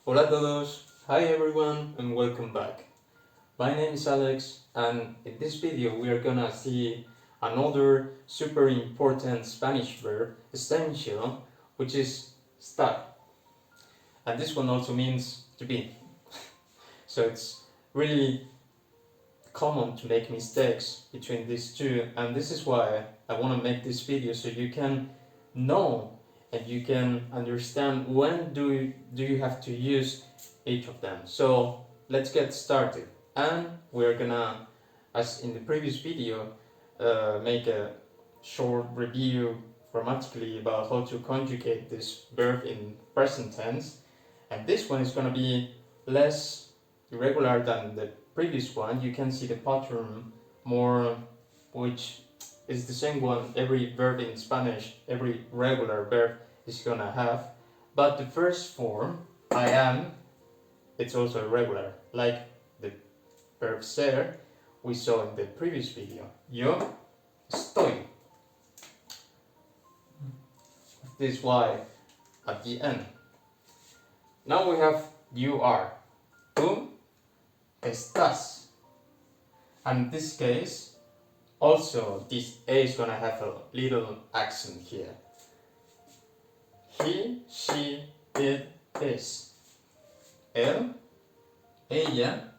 Hola a todos, hi everyone and welcome back. My name is Alex and in this video we are gonna see another super important Spanish verb, essential, which is estar. And this one also means to be. So it's really common to make mistakes between these two, and this is why I want to make this video so you can know and you can understand when do you have to use each of them. So let's get started, and we're gonna, as in the previous video, make a short review grammatically about how to conjugate this verb in present tense, and this one is gonna be less irregular than the previous one. You can see the pattern more, which is the same one every verb in Spanish, every regular verb is gonna have. But the first form, I am, it's also irregular, like the verb ser we saw in the previous video. Yo estoy. This Y at the end. Now we have you are. Tú estás. And in this case, also this A is gonna have a little accent here. He, she, it, is. Él, ella,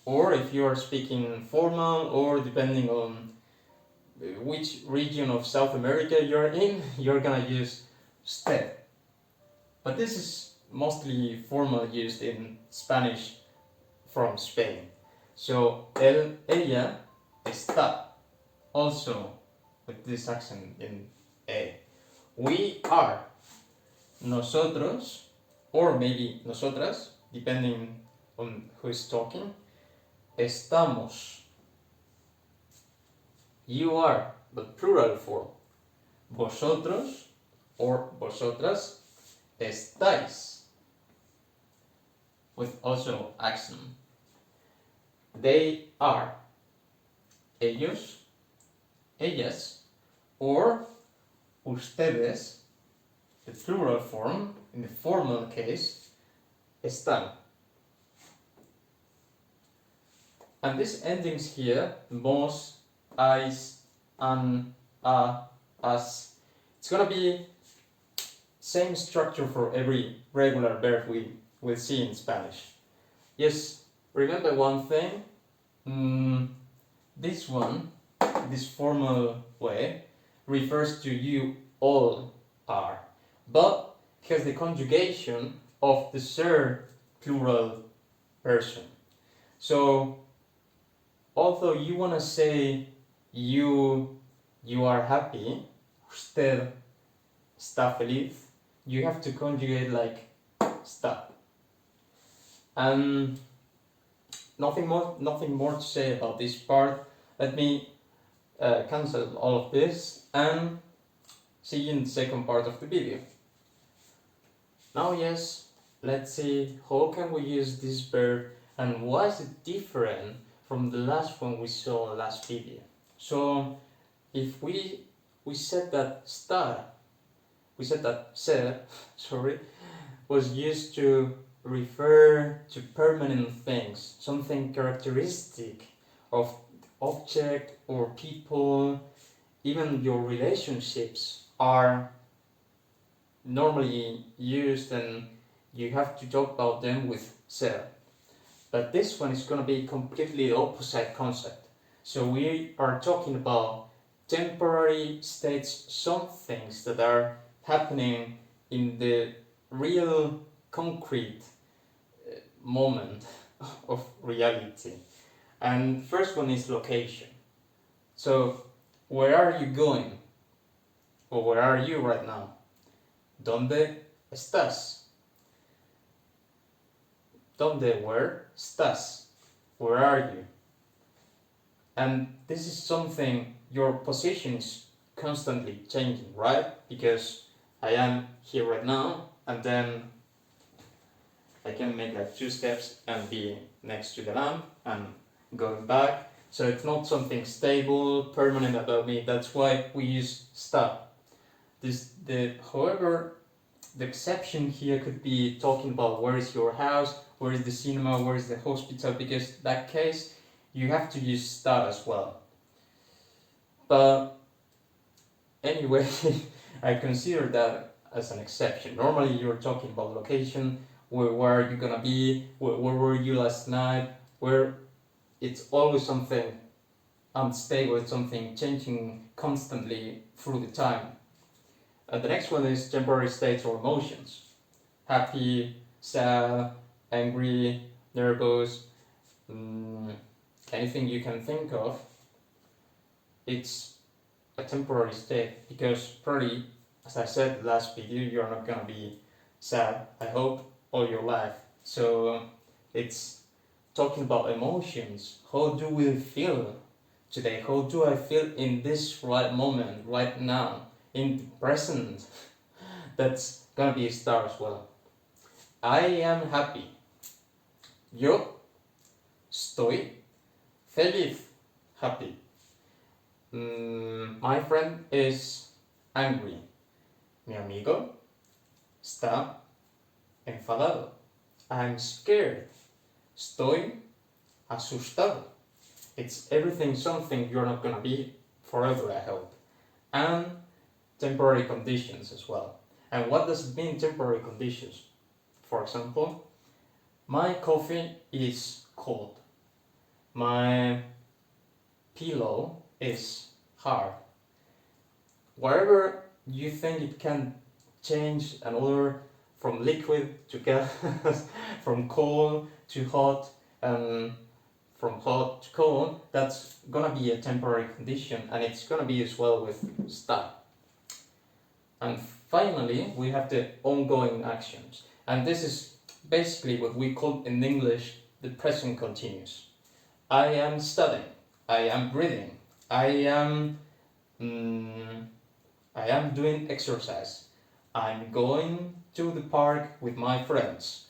or if you are speaking formal or depending on which region of South America you're in, you're gonna use usted. But this is mostly formal used in Spanish from Spain. So, él, ella, está. Also, with this accent in A. We are. Nosotros, or maybe nosotras, depending on who is talking. Estamos. You are, but plural form. Vosotros, or vosotras, estáis. With also accent. They are. Ellos, ellas, or ustedes, the plural form, in the formal case, están. And these endings here, mos, ais, an, a, as, it's gonna be same structure for every regular verb we will see in Spanish. Yes, remember one thing, this one, this formal way, refers to you all are, but has the conjugation of the ser plural person. So, although you want to say you are happy, usted está feliz, you have to conjugate like está. And nothing more to say about this part. Let me cancel all of this and see you in the second part of the video. Now yes, let's see how can we use this verb and why is it different from the last one we saw last video. So if we said that ser, was used to refer to permanent things, something characteristic of object or people, even your relationships are normally used and you have to talk about them with ser. But this one is going to be completely opposite concept. So we are talking about temporary states, some things that are happening in the real concrete moment of reality. And first one is location. So where are you going? Or where are you right now? ¿Dónde estás? ¿Dónde, where? Estás. Where are you? And this is something, your position is constantly changing, right? Because I am here right now, and then I can make like 2 steps and be next to the lamp and going back. So it's not something stable, permanent about me. That's why we use está. However, the exception here could be talking about where is your house, where is the cinema, where is the hospital, because that case you have to use estar as well. But anyway, I consider that as an exception. Normally you're talking about location, where are you gonna be, where were you last night, where it's always something unstable, it's something changing constantly through the time. The next one is temporary states or emotions. Happy, sad, angry, nervous, anything you can think of, it's a temporary state, because probably, as I said last video, you're not gonna be sad, I hope, all your life. So it's talking about emotions. How do we feel today? How do I feel in this right moment, right now, in the present? That's gonna be estar as well. I am happy. Yo estoy feliz, happy. My friend is angry. Mi amigo está enfadado. I'm scared. Estoy asustado. It's everything, something you're not gonna be forever, I hope. And temporary conditions as well. And what does it mean, temporary conditions? For example, my coffee is cold. My pillow is hard. Wherever you think it can change an order from liquid to gas, from cold to hot, and from hot to cold, that's gonna be a temporary condition, and it's gonna be as well with estar. And finally, we have the ongoing actions, and this is basically what we call in English the present continuous. I am studying, I am reading, I am doing exercise, I'm going to the park with my friends.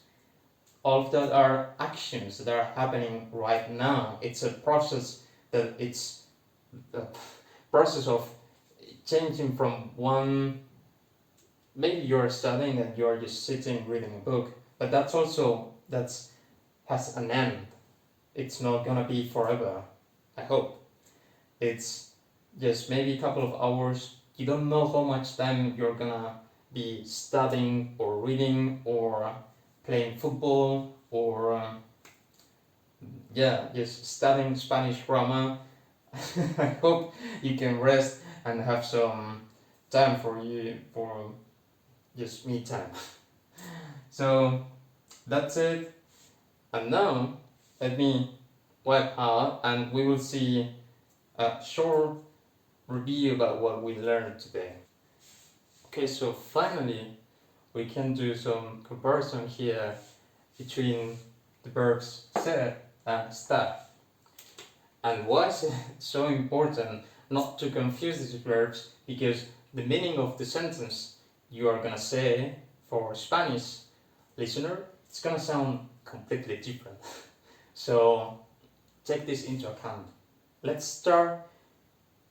All of that are actions that are happening right now. It's a process that it's a process of changing from one. Maybe you're studying and you're just sitting reading a book, but that's has an end. It's not gonna be forever, I hope. It's just maybe a couple of hours. You don't know how much time you're gonna be studying or reading or playing football or just studying Spanish grammar. I hope you can rest and have some time for just me time. So that's it. And now let me wipe out and we will see a short review about what we learned today. Okay, so finally we can do some comparison here between the verbs ser and estar. And why is it so important not to confuse these verbs? Because the meaning of the sentence you are gonna say for Spanish listener, it's gonna sound completely different. So take this into account. Let's start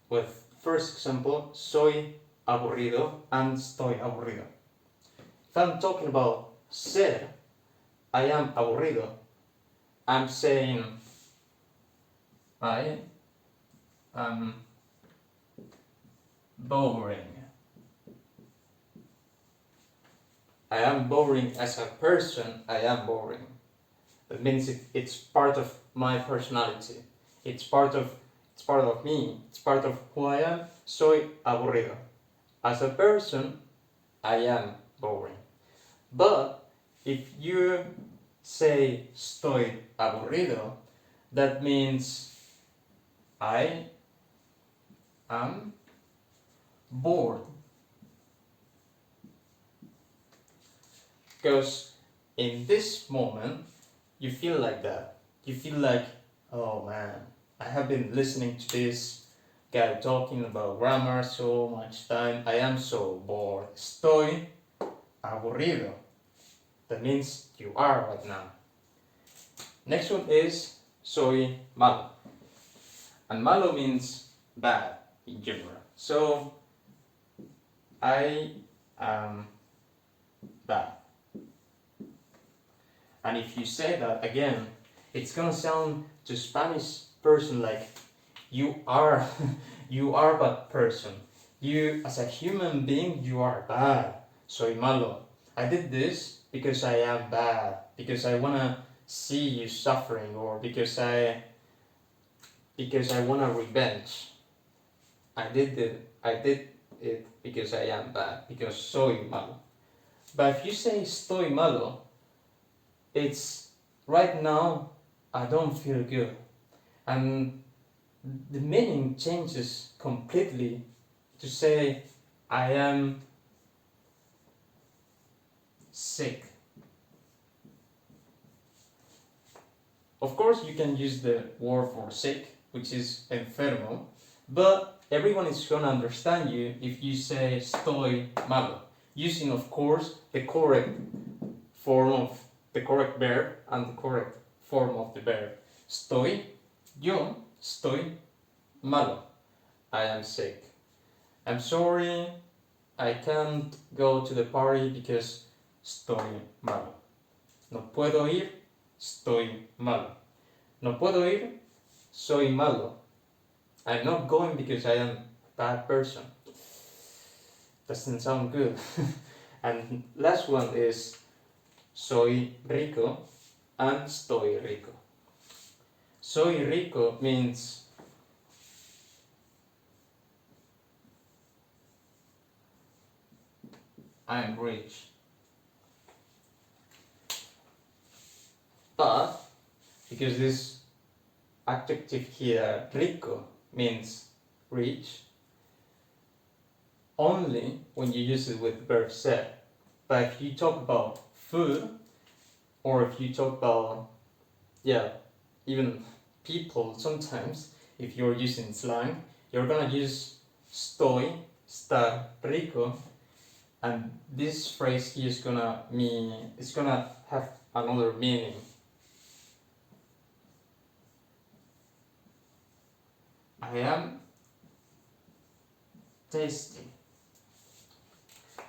with first example, soy aburrido and estoy aburrido. If I'm talking about ser, I am aburrido, I'm saying I am boring. I am boring as a person, I am boring. That means it's part of my personality. It's part of me. It's part of who I am. Soy aburrido. As a person, I am boring. But if you say estoy aburrido, that means I am bored. Because in this moment, you feel like that. You feel like, oh man, I have been listening to this guy talking about grammar so much time. I am so bored. Estoy aburrido. That means you are right now. Next one is soy malo. And malo means bad in general. So I am And if you say that again, it's gonna sound to Spanish person like you are you are bad person. You as a human being you are bad. Soy malo. I did this because I am bad. Because I wanna see you suffering, or because I wanna revenge. I did it because I am bad. Because soy malo. But if you say estoy malo, it's right now I don't feel good. And the meaning changes completely to say I am sick. Of course, you can use the word for sick, which is enfermo, but everyone is gonna understand you if you say estoy malo, using, of course, the correct form of the correct verb and the correct form of the verb. Yo estoy malo. I am sick. I'm sorry, I can't go to the party because estoy malo. No puedo ir, estoy malo. No puedo ir, soy malo. I'm not going because I am a bad person. Doesn't sound good. And last one is soy rico and estoy rico. Soy rico means I'm rich. But because this adjective here, rico, means rich, only when you use it with verb ser. But if you talk about food, or if you talk about, even people, sometimes, if you're using slang, you're gonna use estoy, estar rico, and this phrase here is gonna mean, it's gonna have another meaning. I am tasty.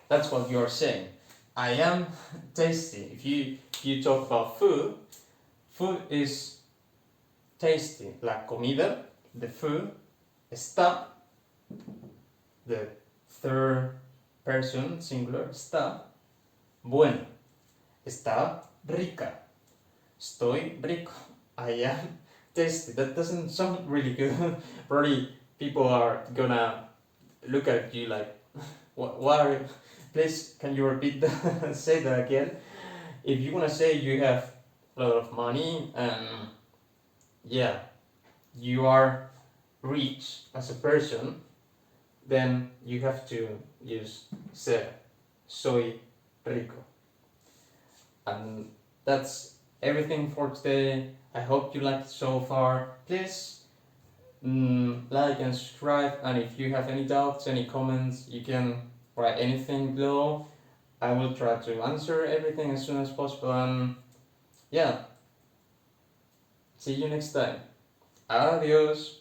That's what you're saying. I am tasty. If you talk about food, food is tasty. La comida, the food, está, the third person singular, está bueno. Está rica. Estoy rico. I am tasty. That doesn't sound really good. Probably people are gonna look at you like, what are you? Please, can you repeat that? Say that again. If you wanna say you have a lot of money and you are rich as a person, then you have to use ser. Soy rico. And that's everything for today. I hope you liked it so far. Please like and subscribe, and if you have any doubts, any comments, you can write anything below. I will try to answer everything as soon as possible, and see you next time. Adios.